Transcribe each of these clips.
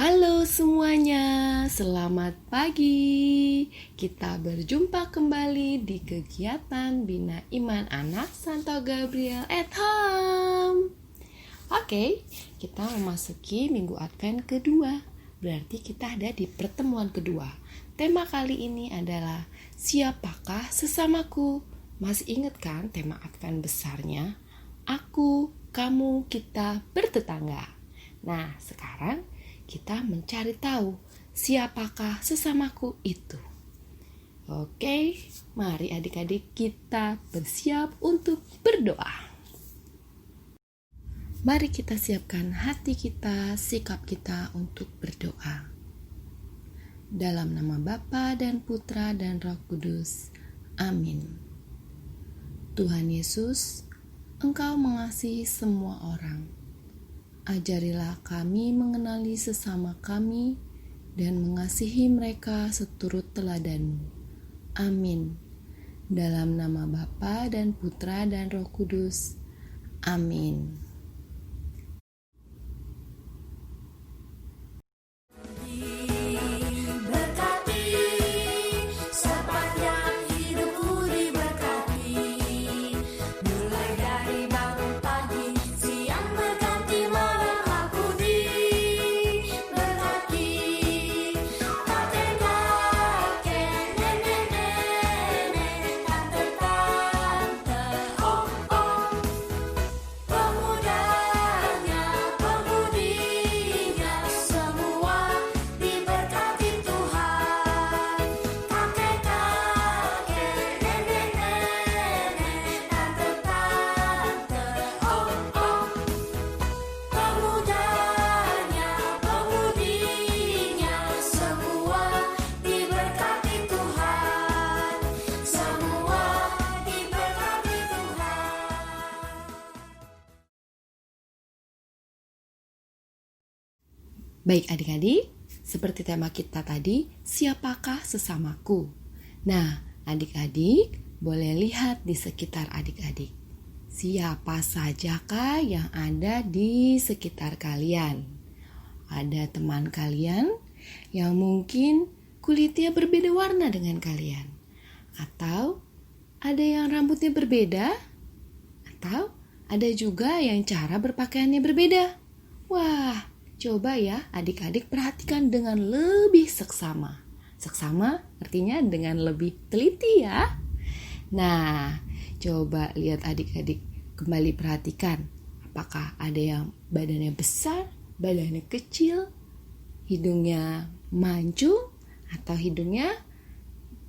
Halo semuanya, selamat pagi. Kita berjumpa kembali di kegiatan Bina Iman Anak Santo Gabriel at Home. Oke, kita memasuki minggu Advent kedua. Berarti kita ada di pertemuan kedua. Tema kali ini adalah siapakah sesamaku? Masih ingat kan tema Advent besarnya? Aku, kamu, kita bertetangga. Nah, sekarang kita mencari tahu siapakah sesamaku itu. Oke, mari adik-adik kita bersiap untuk berdoa. Mari kita siapkan hati kita, sikap kita untuk berdoa. Dalam nama Bapa dan Putra dan Roh Kudus. Amin. Tuhan Yesus, Engkau mengasihi semua orang. Ajarilah kami mengenali sesama kami dan mengasihi mereka seturut teladan-Mu. Amin. Dalam nama Bapa dan Putra dan Roh Kudus. Amin. Baik adik-adik, seperti tema kita tadi, siapakah sesamaku? Nah, adik-adik boleh lihat di sekitar adik-adik. Siapa sajakah yang ada di sekitar kalian? Ada teman kalian yang mungkin kulitnya berbeda warna dengan kalian? Atau ada yang rambutnya berbeda? Atau ada juga yang cara berpakaiannya berbeda? Wah, coba ya adik-adik perhatikan dengan lebih seksama. Seksama artinya dengan lebih teliti ya. Nah, coba lihat adik-adik kembali perhatikan. Apakah ada yang badannya besar, badannya kecil, hidungnya mancung, atau hidungnya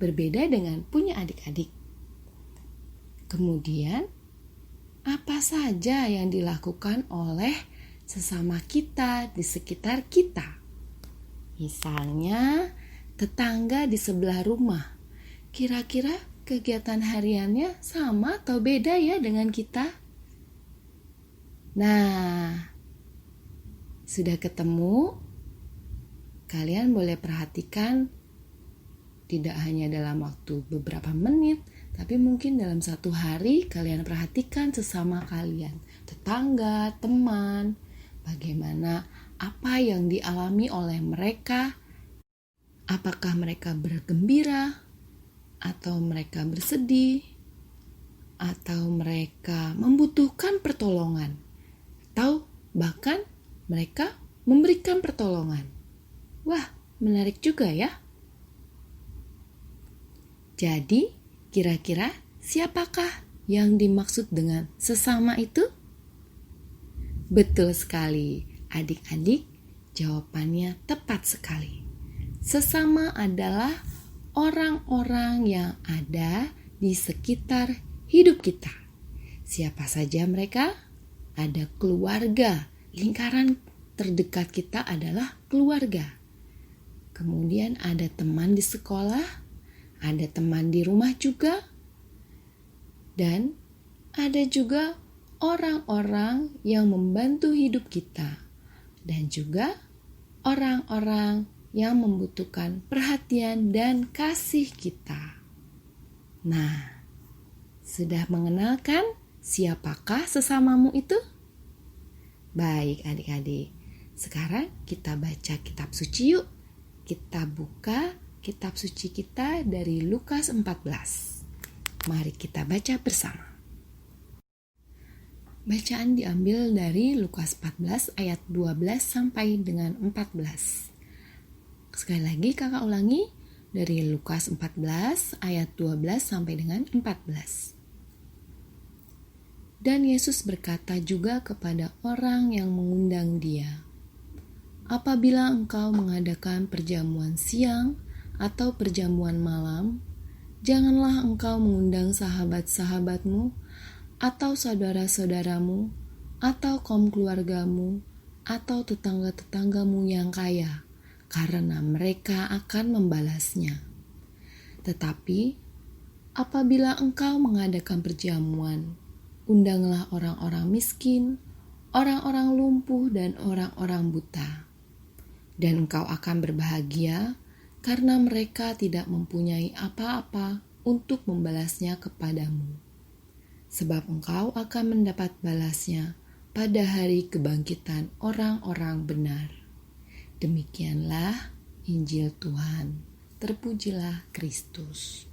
berbeda dengan punya adik-adik. Kemudian, apa saja yang dilakukan oleh sesama kita di sekitar kita? Misalnya tetangga di sebelah rumah. Kira-kira kegiatan hariannya sama atau beda ya dengan kita? Nah, sudah ketemu? Kalian boleh perhatikan tidak hanya dalam waktu beberapa menit, tapi mungkin dalam satu hari kalian perhatikan sesama kalian, tetangga, teman. Bagaimana apa yang dialami oleh mereka? Apakah mereka bergembira? Atau mereka bersedih? Atau mereka membutuhkan pertolongan? Atau bahkan mereka memberikan pertolongan? Wah, menarik juga ya. Jadi, kira-kira siapakah yang dimaksud dengan sesama itu? Betul sekali, adik-adik, jawabannya tepat sekali. Sesama adalah orang-orang yang ada di sekitar hidup kita. Siapa saja mereka? Ada keluarga, lingkaran terdekat kita adalah keluarga. Kemudian ada teman di sekolah, ada teman di rumah juga, dan ada juga orang-orang yang membantu hidup kita, dan juga orang-orang yang membutuhkan perhatian dan kasih kita. Nah, sudah mengenalkan siapakah sesamamu itu? Baik adik-adik, Sekarang kita baca kitab suci yuk. Kita buka kitab suci kita dari Lukas 14. Mari kita baca bersama. Bacaan diambil dari Lukas 14 ayat 12 sampai dengan 14. Sekali lagi kakak ulangi dari Lukas 14 ayat 12 sampai dengan 14. Dan Yesus berkata juga kepada orang yang mengundang dia, "Apabila engkau mengadakan perjamuan siang atau perjamuan malam, janganlah engkau mengundang sahabat-sahabatmu atau saudara-saudaramu atau kaum keluargamu atau tetangga-tetanggamu yang kaya, karena mereka akan membalasnya. Tetapi apabila engkau mengadakan perjamuan, undanglah orang-orang miskin, orang-orang lumpuh, dan orang-orang buta. Dan engkau akan berbahagia karena mereka tidak mempunyai apa-apa untuk membalasnya kepadamu. Sebab engkau akan mendapat balasnya pada hari kebangkitan orang-orang benar." Demikianlah Injil Tuhan. Terpujilah Kristus.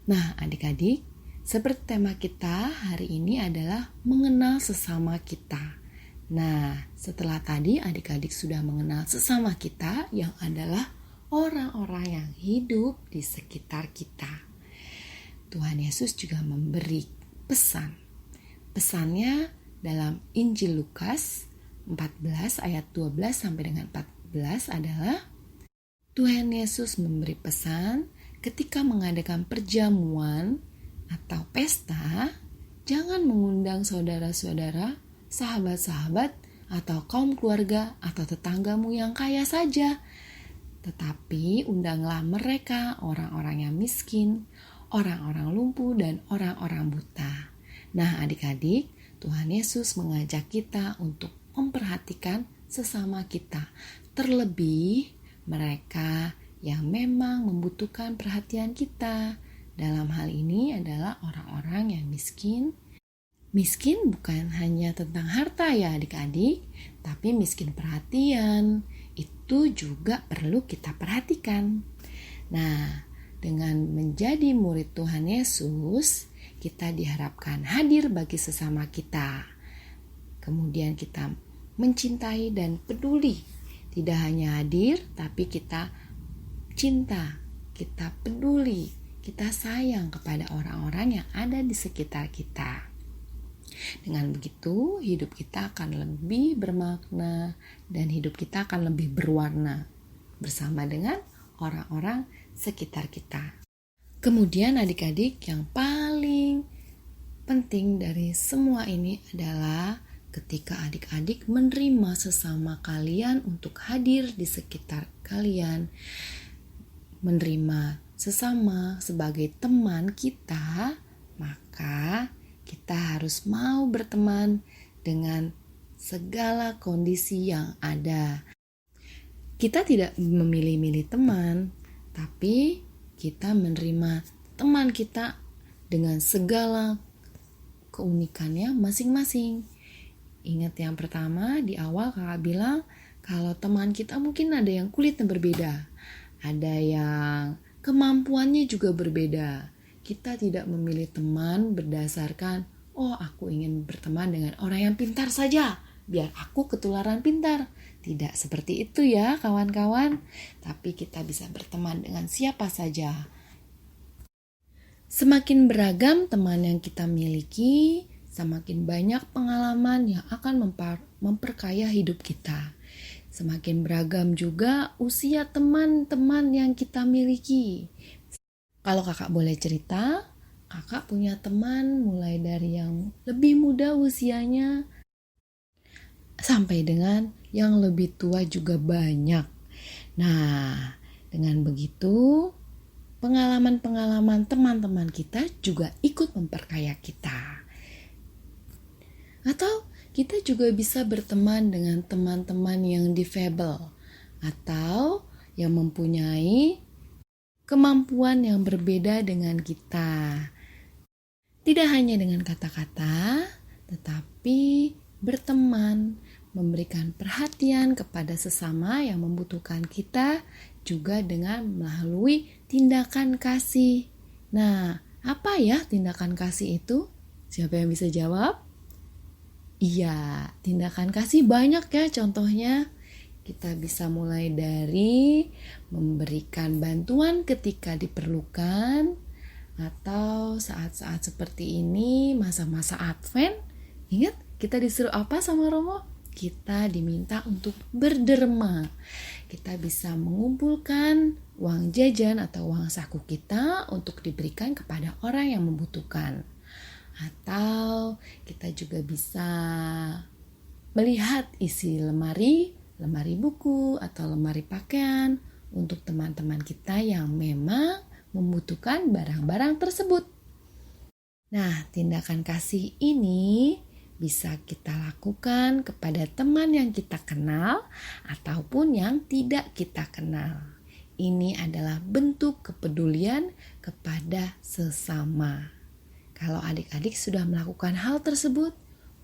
Nah, adik-adik, seperti tema kita hari ini adalah mengenal sesama kita. Nah, setelah tadi adik-adik sudah mengenal sesama kita yang adalah orang-orang yang hidup di sekitar kita. Tuhan Yesus juga memberi pesan. Pesannya dalam Injil Lukas 14 ayat 12 sampai dengan 14 adalah Tuhan Yesus memberi pesan ketika mengadakan perjamuan atau pesta, jangan mengundang saudara-saudara, sahabat-sahabat, atau kaum keluarga atau tetanggamu yang kaya saja. Tetapi undanglah mereka, orang-orang yang miskin, orang-orang lumpuh, dan orang-orang buta. Nah, adik-adik, Tuhan Yesus mengajak kita untuk memperhatikan sesama kita, terlebih mereka yang memang membutuhkan perhatian kita. Dalam hal ini adalah orang-orang yang miskin. Miskin bukan hanya tentang harta ya adik-adik, tapi miskin perhatian. Itu juga perlu kita perhatikan. Nah, dengan menjadi murid Tuhan Yesus, kita diharapkan hadir bagi sesama kita. Kemudian kita mencintai dan peduli. Tidak hanya hadir, tapi kita cinta, kita peduli, kita sayang kepada orang-orang yang ada di sekitar kita. Dengan begitu, hidup kita akan lebih bermakna dan hidup kita akan lebih berwarna bersama dengan orang-orang sekitar kita. Kemudian adik-adik, yang paling penting dari semua ini adalah ketika adik-adik menerima sesama kalian untuk hadir di sekitar kalian, menerima sesama sebagai teman kita, maka kita harus mau berteman dengan segala kondisi yang ada. Kita tidak memilih-milih teman, tapi kita menerima teman kita dengan segala keunikannya masing-masing. Ingat yang pertama di awal kakak bilang kalau teman kita mungkin ada yang kulitnya berbeda, ada yang kemampuannya juga berbeda. Kita tidak memilih teman berdasarkan, oh aku ingin berteman dengan orang yang pintar saja, biar aku ketularan pintar. Tidak seperti itu ya kawan-kawan, tapi kita bisa berteman dengan siapa saja. Semakin beragam teman yang kita miliki, semakin banyak pengalaman yang akan memperkaya hidup kita. Semakin beragam juga usia teman-teman yang kita miliki. Kalau kakak boleh cerita, kakak punya teman mulai dari yang lebih muda usianya sampai dengan yang lebih tua juga banyak. Nah, dengan begitu pengalaman-pengalaman teman-teman kita juga ikut memperkaya kita. Atau kita juga bisa berteman dengan teman-teman yang difabel atau yang mempunyai kemampuan yang berbeda dengan kita. Tidak hanya dengan kata-kata, tetapi berteman, memberikan perhatian kepada sesama yang membutuhkan kita, juga dengan melalui tindakan kasih. Nah, apa ya tindakan kasih itu? Siapa yang bisa jawab? Iya, tindakan kasih banyak ya contohnya. Kita bisa mulai dari memberikan bantuan ketika diperlukan, atau saat-saat seperti ini, masa-masa Advent, ingat kita disuruh apa sama Romo? Kita diminta untuk berderma. Kita bisa mengumpulkan uang jajan atau uang saku kita untuk diberikan kepada orang yang membutuhkan. Atau kita juga bisa melihat isi lemari buku atau lemari pakaian untuk teman-teman kita yang memang membutuhkan barang-barang tersebut. Nah, tindakan kasih ini bisa kita lakukan kepada teman yang kita kenal ataupun yang tidak kita kenal. Ini adalah bentuk kepedulian kepada sesama. Kalau adik-adik sudah melakukan hal tersebut,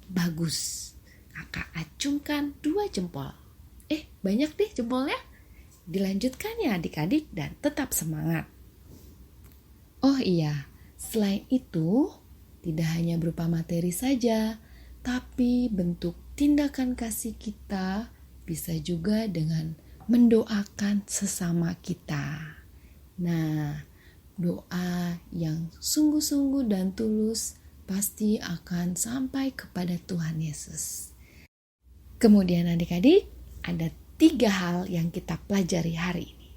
bagus. Kakak acungkan 2 jempol. Banyak deh jempolnya. Dilanjutkan ya adik-adik dan tetap semangat. Oh iya, selain itu, tidak hanya berupa materi saja, tapi bentuk tindakan kasih kita bisa juga dengan mendoakan sesama kita. Nah, doa yang sungguh-sungguh dan tulus pasti akan sampai kepada Tuhan Yesus. Kemudian adik-adik, ada 3 hal yang kita pelajari hari ini.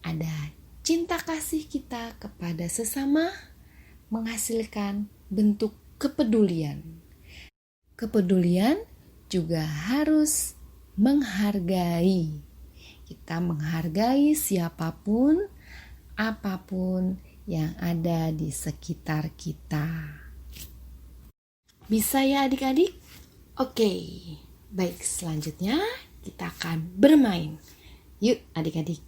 Ada cinta kasih kita kepada sesama menghasilkan bentuk kepedulian. Kepedulian juga harus menghargai. Kita menghargai siapapun, apapun yang ada di sekitar kita. Bisa ya adik-adik? Oke, baik, selanjutnya kita akan bermain. Yuk adik-adik.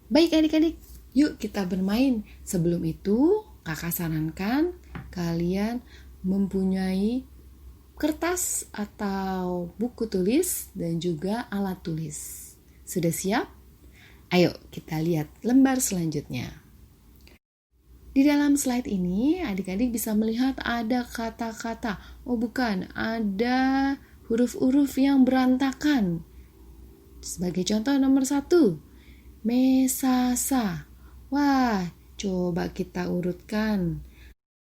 Baik adik-adik, yuk kita bermain. Sebelum itu, kakak sarankan kalian mempunyai kertas atau buku tulis dan juga alat tulis. Sudah siap? Ayo kita lihat lembar selanjutnya. Di dalam slide ini, adik-adik bisa melihat ada kata-kata. Oh bukan, ada huruf-huruf yang berantakan. Sebagai contoh nomor 1, mesasa. Wah, coba kita urutkan.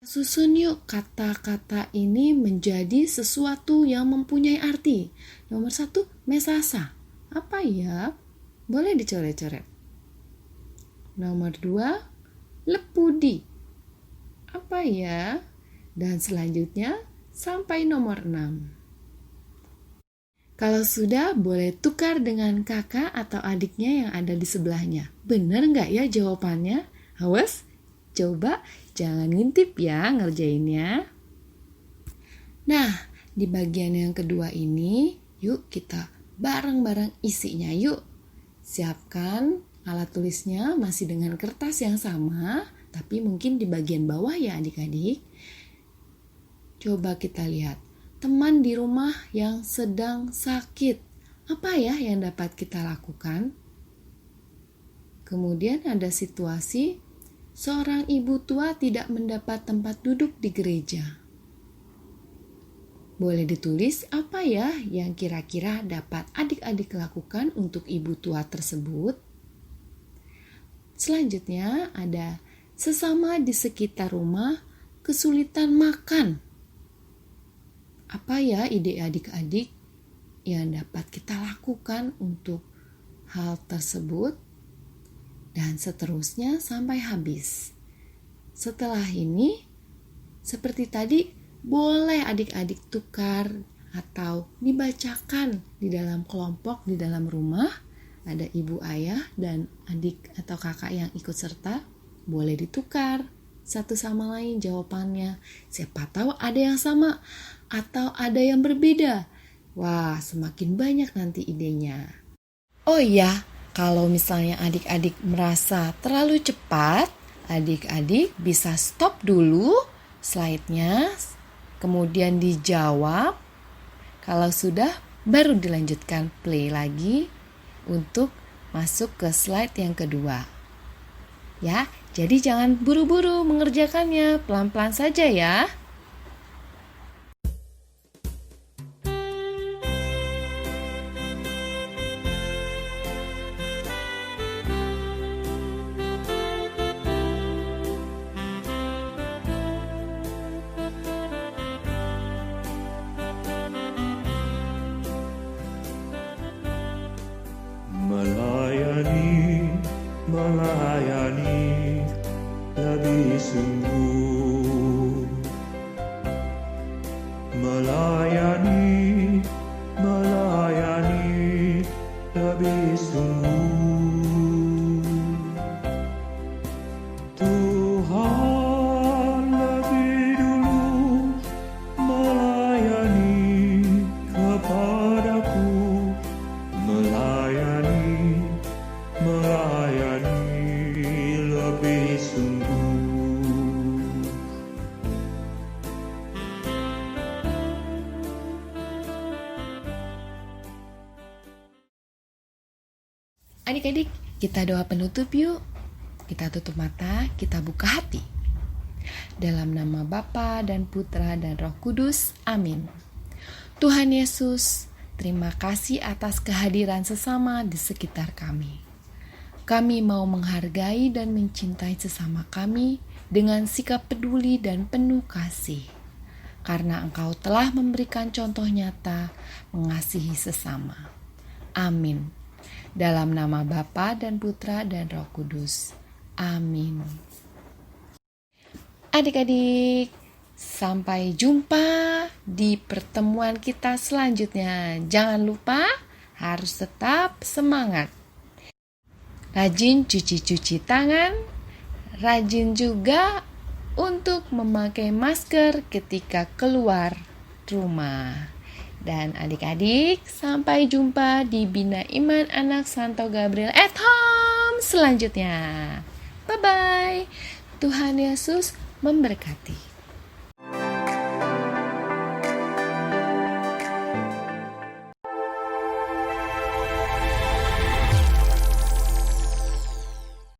Susun yuk kata-kata ini menjadi sesuatu yang mempunyai arti. Nomor 1, mesasa. Apa ya? Boleh dicoret-coret. Nomor 2, lepudi. Apa ya? Dan selanjutnya sampai nomor 6. Kalau sudah, boleh tukar dengan kakak atau adiknya yang ada di sebelahnya. Benar nggak ya jawabannya? Awas, coba jangan ngintip ya ngerjainnya. Nah, di bagian yang kedua ini, yuk kita bareng-bareng isinya yuk. Siapkan alat tulisnya masih dengan kertas yang sama, tapi mungkin di bagian bawah ya adik-adik. Coba kita lihat, teman di rumah yang sedang sakit. Apa ya yang dapat kita lakukan? Kemudian ada situasi, seorang ibu tua tidak mendapat tempat duduk di gereja. Boleh ditulis apa ya yang kira-kira dapat adik-adik lakukan untuk ibu tua tersebut? Selanjutnya ada sesama di sekitar rumah kesulitan makan. Apa ya ide adik-adik yang dapat kita lakukan untuk hal tersebut? Dan seterusnya sampai habis. Setelah ini, seperti tadi, boleh adik-adik tukar atau dibacakan di dalam kelompok di dalam rumah. Ada ibu, ayah, dan adik atau kakak yang ikut serta, boleh ditukar satu sama lain jawabannya. Siapa tahu ada yang sama atau ada yang berbeda. Wah, semakin banyak nanti idenya. Oh iya, kalau misalnya adik-adik merasa terlalu cepat, adik-adik bisa stop dulu slide-nya kemudian dijawab. Kalau sudah, baru dilanjutkan play lagi untuk masuk ke slide yang kedua. Ya, jadi jangan buru-buru mengerjakannya, pelan-pelan saja ya. Melayani lebih sungguh. Melayani lebih sungguh. Tuhan lebih dulu melayani kepadaku, melayani lebih sungguh. Adik-adik, kita doa penutup yuk. Kita tutup mata, kita buka hati. Dalam nama Bapa dan Putra dan Roh Kudus, amin. Tuhan Yesus, terima kasih atas kehadiran sesama di sekitar kami. Kami mau menghargai dan mencintai sesama kami dengan sikap peduli dan penuh kasih. Karena Engkau telah memberikan contoh nyata mengasihi sesama. Amin. Dalam nama Bapa dan Putra dan Roh Kudus. Amin. Adik-adik, sampai jumpa di pertemuan kita selanjutnya. Jangan lupa harus tetap semangat. Rajin cuci tangan, rajin juga untuk memakai masker ketika keluar rumah. Dan adik-adik, sampai jumpa di Bina Iman Anak Santo Gabriel at Home selanjutnya. Bye-bye. Tuhan Yesus memberkati.